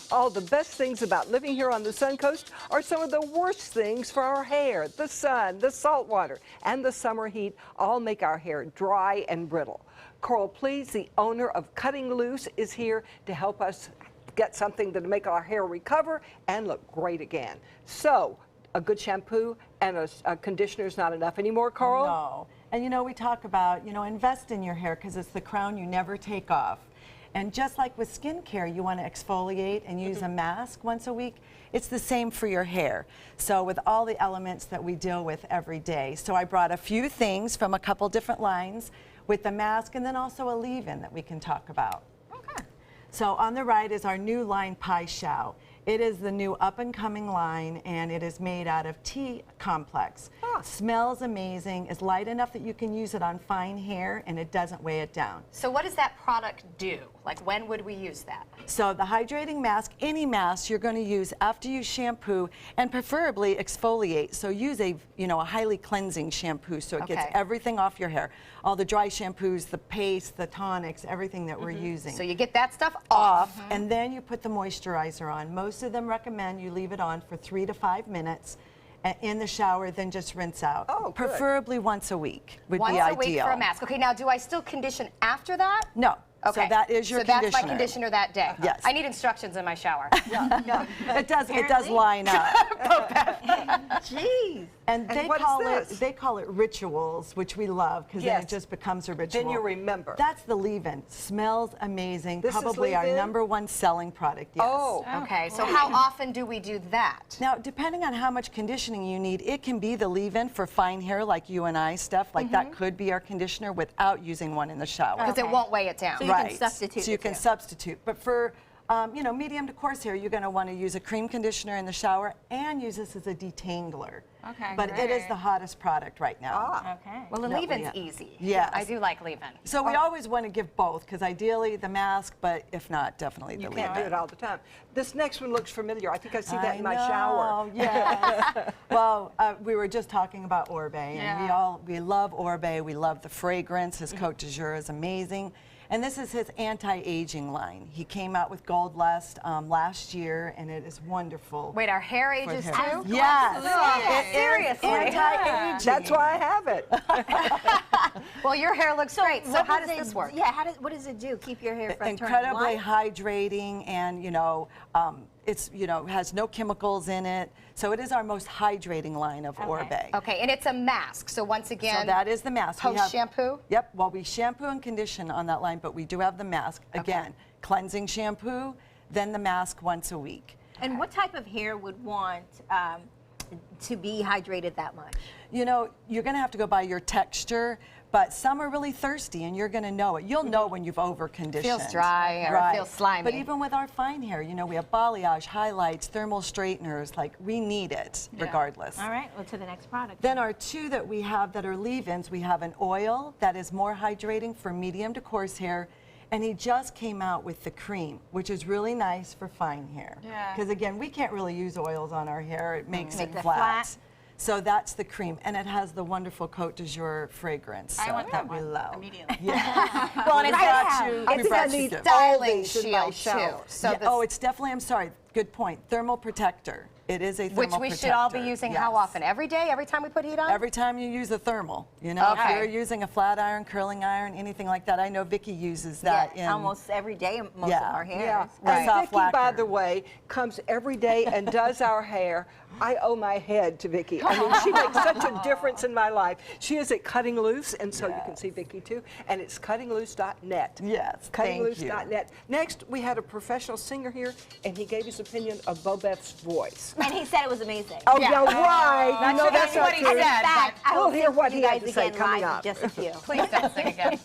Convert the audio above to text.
All the best things about living here on the Sun Coast are some of the worst things for our hair. The sun, the salt water, and the summer heat all make our hair dry and brittle. Coral Please, the owner of Cutting Loose, is here to help us get something that'll make our hair recover and look great again. So, a good shampoo and a conditioner is not enough anymore, Coral? No. And you know, we talk about, invest in your hair because it's the crown you never take off. And just like with skincare, you want to exfoliate and use a mask once a week. It's the same for your hair. So with all the elements that we deal with every day. So I brought a few things from a couple different lines with the mask and then also a leave-in that we can talk about. Okay. So on the right is our new line Pai Xiao. It is the new up-and-coming line, and it is made out of tea complex. Ah. Smells amazing, is light enough that you can use it on fine hair, and it doesn't weigh it down. So what does that product do? Like, when would we use that? So the hydrating mask, any mask you're going to use after you shampoo, and preferably exfoliate. So use a highly cleansing shampoo so it gets Okay. everything off your hair. All the dry shampoos, the paste, the tonics, everything that we're using. So you get that stuff off. And then you put the moisturizer on. Most of them recommend you leave it on for 3 to 5 minutes in the shower, then just rinse out. Oh, good. Preferably once a week would Once be a ideal. week for a mask. Okay, now do I still condition after that? No. Okay. So that is your So conditioner. that's my conditioner that day. Yes. I need instructions in my shower. It does line up. Jeez. And they what call is this? it rituals, which we love because then Yes. it just becomes a ritual. Then you remember. That's the leave-in. Smells amazing. This is Probably our leave-in? #1 selling product. Yes. Oh. Okay, so how often do we do that? Now, depending on how much conditioning you need, it can be the leave-in for fine hair like you and I stuff. Like that could be our conditioner without using one in the shower. Because it won't weigh it down. So you can substitute So you the can two. substitute. But for medium to coarse hair, you're going to want to use a cream conditioner in the shower and use this as a detangler. Okay, But it is great. the hottest product right now. Ah. Okay. Well, the No, leave-in's yeah. easy. Yes. I do like leave-in. So we always want to give both, because ideally the mask, but if not, definitely the You leave-in. can't do it all the time. This next one looks familiar. I think I see that I in my know, shower. Yes. Well, we were just talking about Orbe, and Yeah. we love Orbe. We love the fragrance. His Cote de Jour is amazing. And this is his anti-aging line. He came out with Gold Lust last year, and it is wonderful. Wait, our hair ages hair. too? Yes. Absolutely. It is Seriously? anti-aging. That's why I have it. Well, your hair looks great. So how does this work? Yeah, what does it do? Keep your hair from turning Incredibly white? hydrating, and it's has no chemicals in it. So it is our most hydrating line of Orbe. Okay, and it's a mask. So once again, So that is the mask. We have- post-shampoo? Yep. Well, we shampoo and condition on that line, but we do have the mask. Again, cleansing shampoo, then the mask once a week. And what type of hair would want to be hydrated that much? You're going to have to go by your texture, but some are really thirsty, and you're going to know it. You'll know when you've over-conditioned. Feels dry or Right. feels slimy. But even with our fine hair, we have balayage, highlights, thermal straighteners. Like, we need it regardless. All right, well, to the next product. Then our two that we have that are leave-ins, we have an oil that is more hydrating for medium to coarse hair, and he just came out with the cream, which is really nice for fine hair. Yeah. Because again, we can't really use oils on our hair. It makes Make it it flat. flat. So that's the cream, and it has the wonderful Cote de Jour fragrance. I want that we one love. immediately. Yeah. Well, and We it's brought you- I we think I brought you need gifts. styling these in my shield shower. too. So Yeah, this, oh, it's definitely, I'm sorry, good point, thermal protector. It is a thermal which we should all be protector. using how Yes. often? Every day? Every time we put heat on? Every time you use a thermal, if Okay. you're using a flat iron, curling iron, anything like that. I know Vicki uses that Yeah, in almost every day, most Yeah. of our hair. Yeah. Right. And Soft Vicki, by lacquer. the way, comes every day and does our hair. I owe my head to Vicki. I mean, she makes such a difference in my life. She is at Cutting Loose, and so you can see Vicki too. And it's cuttingloose.net. Yes, thank you. Cuttingloose.net. Next, we had a professional singer here, and he gave his opinion of Bobeth's voice. And he said it was amazing. Oh, yeah, right. Not You know sure that's that's not what he true. said. In fact, I We'll will hear sing what for he you had guys to say again coming live up. in just a few. Please don't sing again.